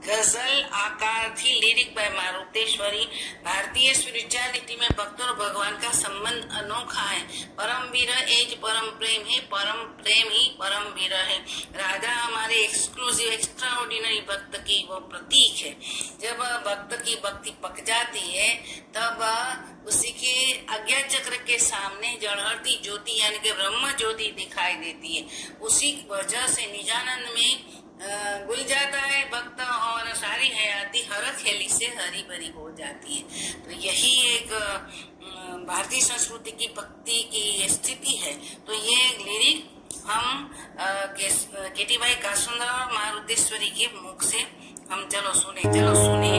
गजल आकार थी लिरिक बाय मारुतेश्वरी। भारतीय स्पिरिचुअलिटी में भक्त और भगवान का संबंध अनोखा है। परम विरह एज परम प्रेम है, परम प्रेम ही परम विरह है। राधा हमारे एक्सक्लूसिव एक्स्ट्राऑर्डिनरी भक्त की वो प्रतीक है। जब भक्त की भक्ति पक जाती है तब उसी के अज्ञा चक्र के सामने जड़हरती ज्योति यानी कि ब्रह्म ज्योति दिखाई देती है। उसी वजह से निजानंद में गुल जाता है भक्त और सारी हयाती हर खेली से हरी भरी हो जाती है। तो यही एक भारतीय संस्कृति की भक्ति की स्थिति है। तो ये लिरिक हम केटी भाई कासुंदर और मारुतेश्वरी के मुख से हम चलो सुने।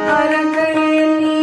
Arangayeli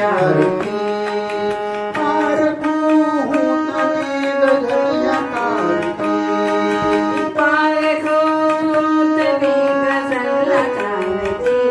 ચારતી પારખું હું તને ગગડિયા કાઢતી પારખું તને ગઝલ કાઢતી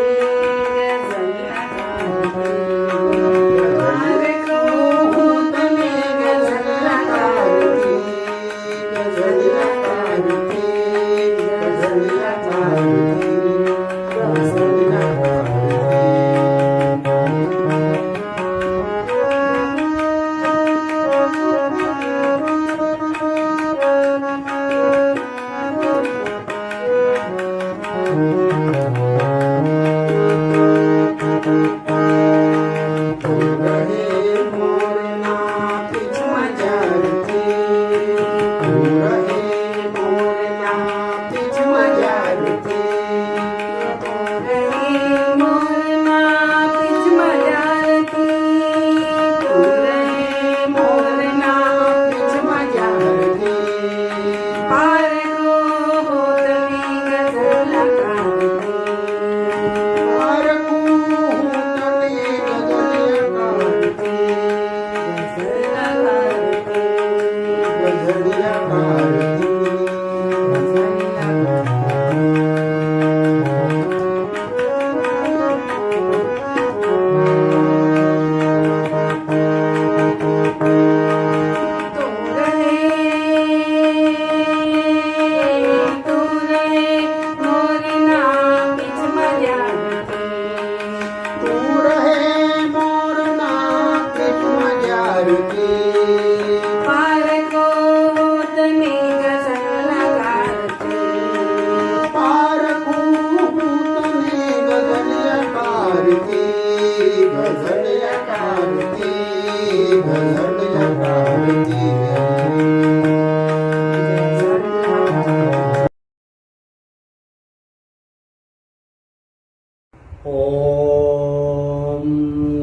ओम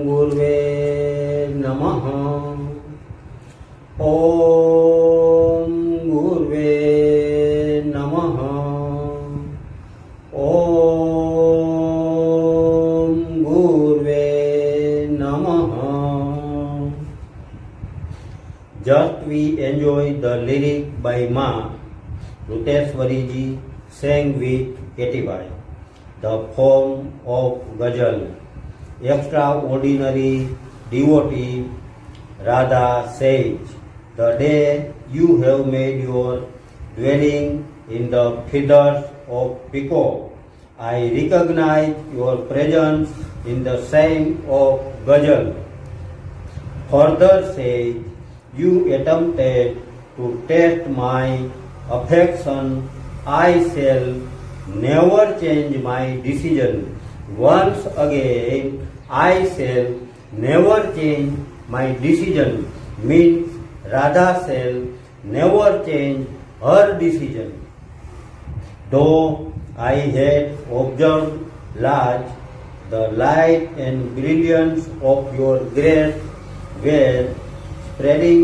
गुरुवे नमः। ओम गुरुवे नमः। ओम गुरुवे नमः। Just we enjoy the lyric by Ma Ruteshwari ji sang with Ketibai. The form of ghazal. Extraordinary devotee Radha says, the day you have made your dwelling in the feathers of peacock, I recognize your presence in the sign of ghazal. Further says, you attempted to test my affection. I shall never change my decision. Once again, I shall never change my decision. Means Radha shall never change her decision. Though I had observed large, the light and brilliance of your grace were spreading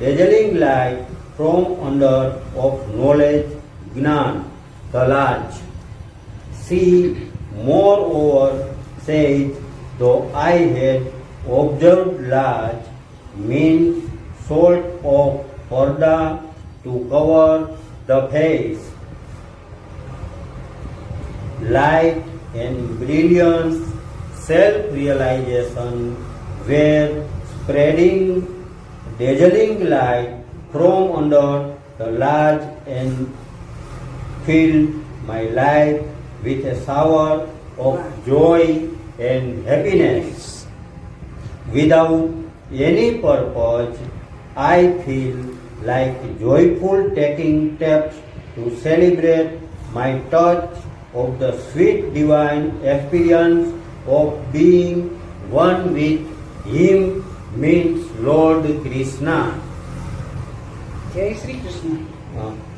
dazzling light from under of knowledge, Gnan, the large. She moreover says, though I had observed large, means sort of parda to cover the face. Light and brilliance, self-realization were spreading dazzling light from under the large and filled my life with a shower of joy and happiness. Without any purpose, I feel like joyful taking steps to celebrate my touch of the sweet divine experience of being one with Him, means Lord Krishna. જય Shri Krishna.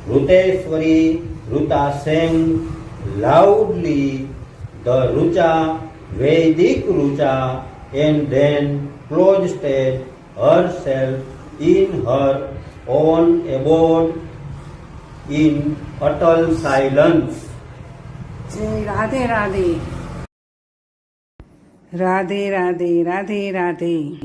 Ruteshwari Ruta sang loudly the Rucha, Vedic Rucha, and then closed herself in her own abode in utter silence. જય રાધે રાધે. राधे राधे राधे राधे.